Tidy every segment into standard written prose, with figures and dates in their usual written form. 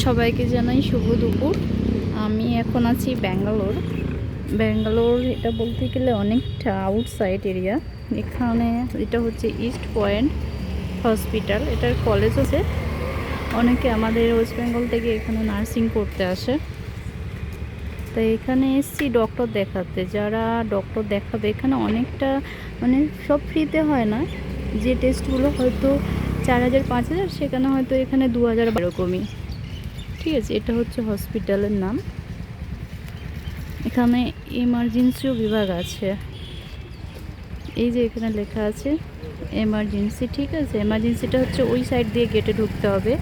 সবাইকে জানাই শুভ দুপুর। আমি এখন আছি ব্যাঙ্গালোর। এটা বলতে গেলে অনেকটা আউটসাইড এরিয়া। এখানে এটা হচ্ছে ইস্ট পয়েন্ট হসপিটাল, এটার কলেজ আছে। অনেকে আমাদের ওয়েস্ট বেঙ্গল থেকে এখানে নার্সিং করতে আসে। তাই এখানে এসছি ডক্টর দেখাতে। যারা ডক্টর দেখাবে এখানে অনেকটা মানে সব ফ্রিতে হয় না, যে টেস্টগুলো হয়তো 4,000 5,000 সেখানে হয়তো এখানে 2,000 এরকমই। ঠিক আছে, এটা হচ্ছে হসপিটালের নাম। এখানে এমার্জেন্সিও বিভাগ আছে। এই যে এখানে লেখা আছে এমার্জেন্সি। ঠিক আছে, এমার্জেন্সিটা হচ্ছে ওই সাইড দিয়ে গেটে ঢুকতে হবে,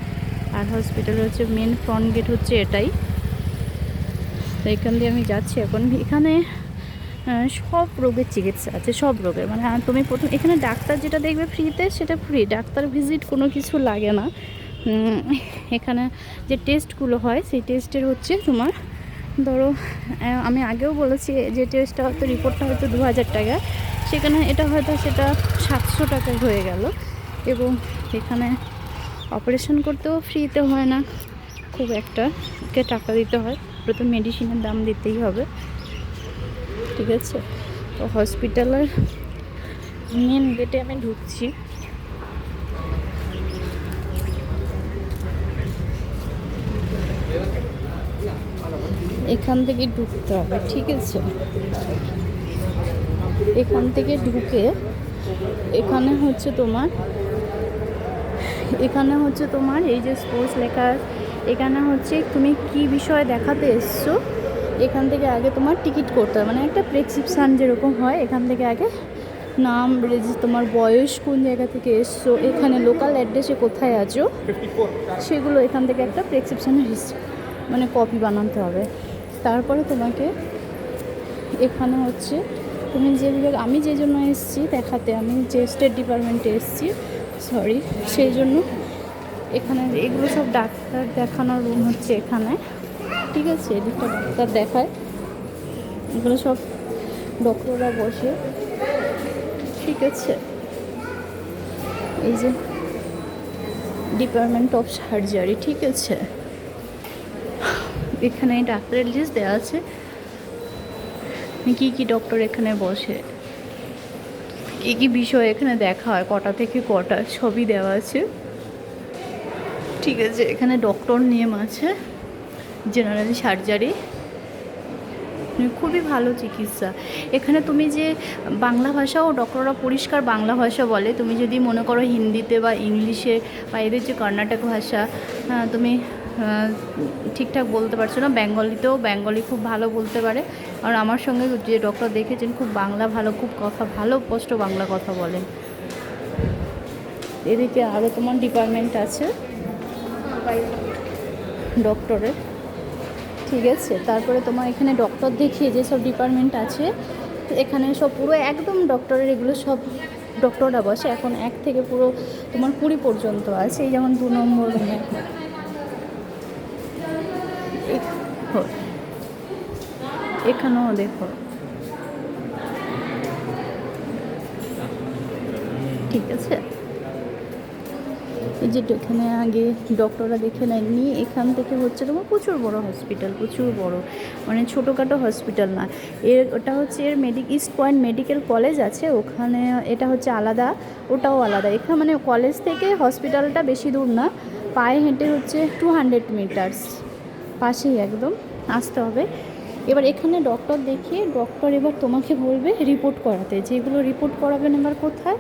আর হসপিটাল হচ্ছে মেন ফ্রন্ট গেট হচ্ছে এটাই। তো এখান দিয়ে আমি যাচ্ছি এখন। এখানে সব রোগের চিকিৎসা আছে, সব রোগের। মানে তুমি প্রথম এখানে ডাক্তার যেটা দেখবে ফ্রিতে, সেটা ফ্রি, ডাক্তার ভিজিট কোনো কিছু লাগে না। এখানে যে টেস্টগুলো হয় সেই টেস্টের হচ্ছে তোমার, ধরো আমি আগেও বলেছি যে টেস্টটা হয়তো রিপোর্টটা হয়তো 2,000 টাকা, সেখানে এটা হয়তো সেটা 700 টাকায় হয়ে গেল। এবং এখানে অপারেশন করতেও ফ্রিতে হয় না, খুব একটা টাকা দিতে হয়, প্রথম মেডিসিনের দাম দিতেই হবে। ঠিক আছে, তো হসপিটালের মেন গেটে আমি ঢুকছি। এখান থেকে ঢুকতে হবে। ঠিক আছে, এখান থেকে ঢুকে এখানে হচ্ছে তোমার এই যে স্পোর্টস লেখা, এখানে হচ্ছে তুমি কি বিষয়ে দেখাতে এসছো, এখান থেকে আগে তোমার টিকিট করতে হবে। মানে একটা প্রেসক্রিপশান যেরকম হয়, এখান থেকে আগে নাম, তোমার বয়স, কোন জায়গা থেকে এসছো, এখানে লোকাল অ্যাড্রেসে কোথায় আছো, সেগুলো এখান থেকে একটা প্রেসক্রিপশানের মানে কপি বানাতে হবে। তারপরে তোমাকে এখানে হচ্ছে তুমি যে বিভাগ, আমি যে জন্য এসেছি দেখাতে, আমি যে স্টেট ডিপার্টমেন্টে এসেছি সেই জন্য এখানে এগুলো সব ডাক্তার দেখানোর রুম হচ্ছে এখানে। ঠিক আছে, এদিকটা ডাক্তার দেখায়, এগুলো সব ডক্টররা বসে। ঠিক আছে, এই যে ডিপার্টমেন্ট অফ সার্জারি। ঠিক আছে, এখানে ডাক্তারের লিস্ট দেওয়া আছে, কি ডক্টর এখানে বসে, কি বিষয় এখানে দেখা হয়, কটা থেকে কটা, সবই দেওয়া আছে। ঠিক আছে, এখানে ডক্টর নেম আছে, জেনারেল সার্জারি, খুবই ভালো চিকিৎসা এখানে। তুমি যে বাংলা ভাষাও ডক্টররা পরিষ্কার বাংলা ভাষা বলে। তুমি যদি মনে করো হিন্দিতে বা ইংলিশে বা এদের যে কর্ণাটক ভাষা তুমি ঠিকঠাক বলতে পারছো না, বেঙ্গলি খুব ভালো বলতে পারে। আর আমার সঙ্গে যে ডক্টর দেখেছেন খুব বাংলা ভালো, খুব কথা ভালো, স্পষ্ট বাংলা কথা বলেন। এদিকে আরও তোমার ডিপার্টমেন্ট আছে ডক্টরের। ঠিক আছে, তারপরে তোমার এখানে ডক্টর দেখিয়ে যেসব ডিপার্টমেন্ট আছে এখানে সব পুরো একদম ডক্টরের, এগুলো সব ডক্টররা বসে। এখন 1 থেকে পুরো তোমার 20 পর্যন্ত আছে। এই যেমন 2 নম্বর রুমে এখানেও দেখো। ঠিক আছে, এই যে এখানে আগে ডক্টররা দেখে নেননি। এখান থেকে হচ্ছে তোমার প্রচুর বড় হসপিটাল, প্রচুর বড়, মানে ছোটোখাটো হসপিটাল না। ওটা হচ্ছে ইস্ট পয়েন্ট মেডিকেল কলেজ আছে ওখানে, এটা হচ্ছে আলাদা, ওটাও আলাদা। এখানে মানে কলেজ থেকে হসপিটালটা বেশি দূর না, পায়ে হেঁটে হচ্ছে 200 মিটার্স, পাশেই একদম আসতে হবে। এবার এখানে ডক্টর দেখিয়ে ডক্টর এবার তোমাকে বলবে রিপোর্ট করাতে। যেগুলো রিপোর্ট করাবেন এবার কোথায়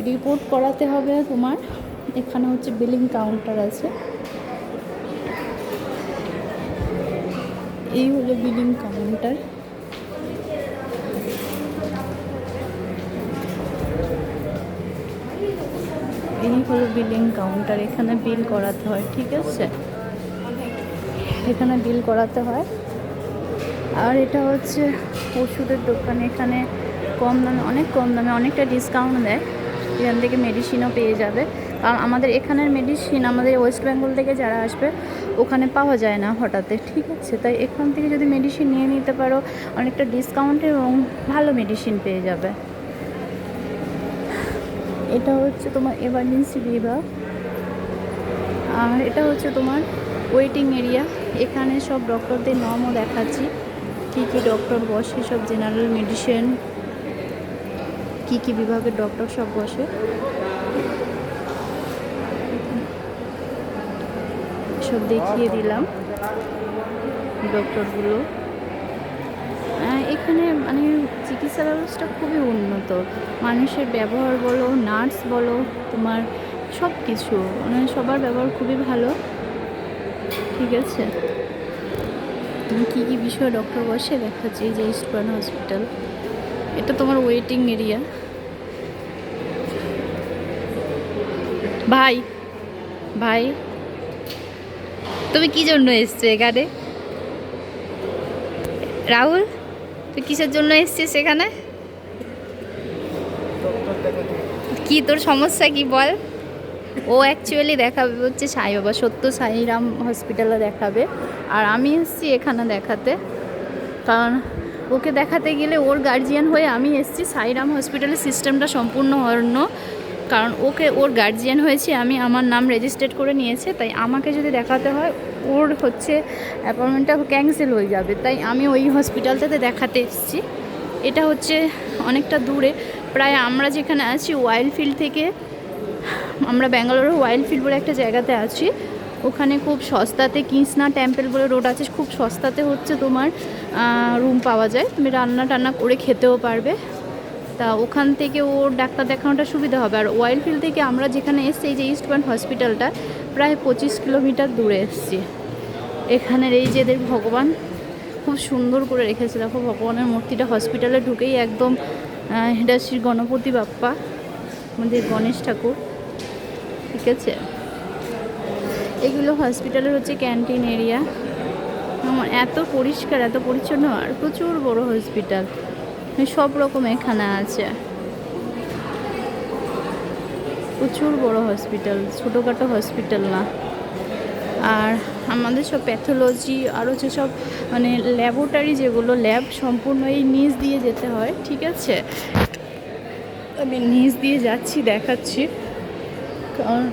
রিপোর্ট করাতে হবে তোমার, এখানে হচ্ছে বিলিং কাউন্টার আছে। এই হলো বিলিং কাউন্টার। এখানে বিল করাতে হয়। ঠিক আছে, এখানে বিল করাতে হয়। আর এটা হচ্ছে ওষুধের দোকান। এখানে কম দামে, অনেক কম দামে, অনেকটা ডিসকাউন্ট দেয়। এখান থেকে মেডিসিনও পেয়ে যাবে। কারণ আমাদের এখানের মেডিসিন আমাদের ওয়েস্ট বেঙ্গল থেকে যারা আসবে ওখানে পাওয়া যায় না হঠাৎ। ঠিক আছে, তাই এখান থেকে যদি মেডিসিন নিয়ে নিতে পারো অনেকটা ডিসকাউন্টে এবং ভালো মেডিসিন পেয়ে যাবে। এটা হচ্ছে তোমার এমার্জেন্সি বিভাগ। আর এটা হচ্ছে তোমার ওয়েটিং এরিয়া। এখানে সব ডক্টরদের নামও দেখাচ্ছি, কী কী ডক্টর বসে, সব জেনারেল মেডিসিন, কী কী বিভাগের ডক্টর সব বসে সব দেখিয়ে দিলাম ডক্টরগুলো। এখানে মানে চিকিৎসা ব্যবস্থা খুবই উন্নত, মানুষের ব্যবহার বলো, নার্স বলো, তোমার সব কিছু মানে সবার ব্যবহার খুবই ভালো। ঠিক আছে, কী কী বিষয়ে ডক্টর বসে দেখাচ্ছি। এই যে ইস্টবার্ন হসপিটাল, এটা তোমার ওয়েটিং এরিয়া। ভাই ভাই তুমি কী জন্য এসছো এখানে? রাহুল, তুই কিসের জন্য এসছিস এখানে? কি তোর সমস্যা কি বল? ও অ্যাকচুয়ালি দেখাবে হচ্ছে সাই বাবা সত্য সাইরাম হসপিটালে দেখাবে, আর আমি এসেছি এখানে দেখাতে। কারণ ওকে দেখাতে গেলে ওর গার্জিয়ান হয়ে আমি এসেছি। সাইরাম হসপিটালের সিস্টেমটা সম্পূর্ণ অন্য, কারণ ওর গার্জিয়ান হয়েছি আমি, আমার নাম রেজিস্টার্ড করে নিয়েছে, তাই আমাকে যদি দেখাতে হয় ওর হচ্ছে অ্যাপয়েন্টমেন্টটা ক্যান্সেল হয়ে যাবে, তাই আমি ওই হসপিটালটাতে দেখাতে এসেছি। এটা হচ্ছে অনেকটা দূরে, প্রায় আমরা যেখানে আছি ওয়াইল্ডফিল্ড থেকে, আমরা ব্যাঙ্গালোরের ওয়াইল্ডফিল্ড বলে একটা জায়গাতে আছি, ওখানে খুব সস্তাতে কৃষ্ণা টেম্পল বলে রোড আছে, খুব সস্তাতে হচ্ছে তোমার রুম পাওয়া যায়, তুমি রান্না টান্না করে খেতেও পারবে। তা ওখান থেকে ওর ডাক্তার দেখানোটা সুবিধা হবে। আর ওয়াইল্ডফিল্ড থেকে আমরা যেখানে এসেছি, এই যে ইস্টবার্ন হসপিটালটা প্রায় 25 কিলোমিটার দূরে এসেছি। এখানের এই যে এদের ভগবান খুব সুন্দর করে রেখেছে, দেখো ভগবানের মূর্তিটা হসপিটালে ঢুকেই একদম, এটা শ্রী গণপতি বাপ্পা, আমাদের গণেশ ঠাকুর। ঠিক আছে, এগুলো হসপিটালের হচ্ছে ক্যান্টিন এরিয়া। এত পরিষ্কার, এত পরিচ্ছন্ন, আর প্রচুর বড় হসপিটাল, সব রকম এখানে আছে, প্রচুর বড় হসপিটাল, ছোটোখাটো হসপিটাল না। আর আমাদের সব প্যাথোলজি আর হচ্ছে সব মানে ল্যাবরেটরি, যেগুলো ল্যাব সম্পূর্ণ এই নিচ দিয়ে যেতে হয়। ঠিক আছে, আমি নিচ দিয়ে যাচ্ছি, দেখাচ্ছি, কারণ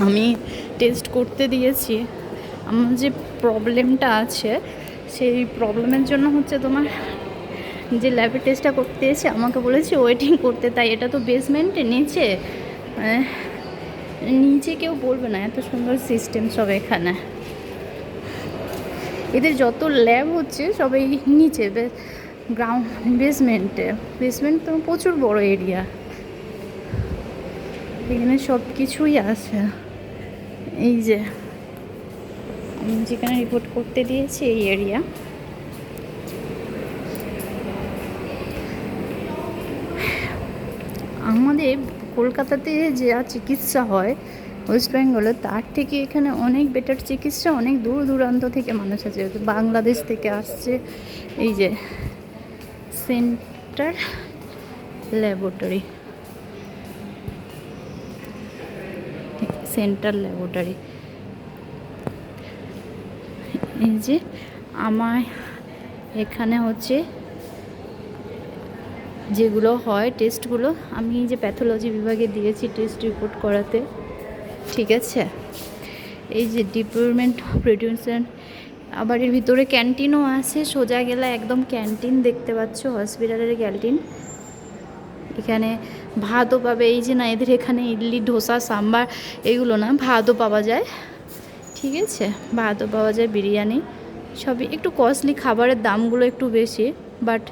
আমি টেস্ট করতে দিয়েছি। আমার যে প্রবলেমটা আছে সেই প্রবলেমের জন্য হচ্ছে তোমার যে ল্যাবে টেস্টটা করতে এসে আমাকে বলেছে ওয়েটিং করতে, তাই এটা তো বেসমেন্টে নিচে, নিচে কেউ বলবে না, এত সুন্দর সিস্টেম সব এখানে। এদের যত ল্যাব হচ্ছে সব এই নিচে গ্রাউন্ড বেসমেন্ট তো প্রচুর বড় এরিয়া, এখানে সব কিছুই আছে। এই যে আমি যেখানে রিপোর্ট করতে দিয়েছি এই এরিয়া। আমাদের কলকাতাতে যা চিকিৎসা হয় ওয়েস্ট বেঙ্গলে, তার থেকে এখানে অনেক বেটার চিকিৎসা, অনেক দূর দূরান্ত থেকে মানুষ আছে, বাংলাদেশ থেকে আসছে। এই যে সেন্টার ল্যাবরেটরি, এই যে আমার এখানে হচ্ছে যেগুলো হয় টেস্টগুলো, আমি যে প্যাথোলজি বিভাগে দিয়েছি টেস্ট রিপোর্ট করাতে। ঠিক আছে, এই যে ডিপার্টমেন্ট প্রিডিউশন, আবার এর ভিতরে ক্যান্টিনও আছে, সোজা গেলে একদম ক্যান্টিন দেখতে পাচ্ছ, হসপিটালের ক্যান্টিন। এখানে ভাতও পাবে, এই যে না এদের এখানে ইডলি ধোসা সাম্বার এগুলো না, ভাতও পাওয়া যায়। ঠিক আছে, ভাতও পাওয়া যায়, বিরিয়ানি, সবই একটু কস্টলি, খাবারের দামগুলো একটু বেশি, বাট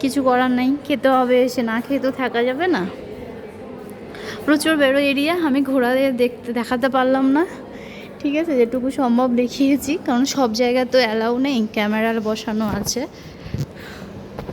কিছু করার নেই, খেতে হবে, এসে না খেয়ে তো থাকা যাবে না। প্রচুর বড় এরিয়া, আমি ঘোরা দেখাতে পারলাম না। ঠিক আছে, যেটুকু সম্ভব দেখিয়েছি, কারণ সব জায়গায় তো অ্যালাউ নেই, ক্যামেরা বসানো আছে।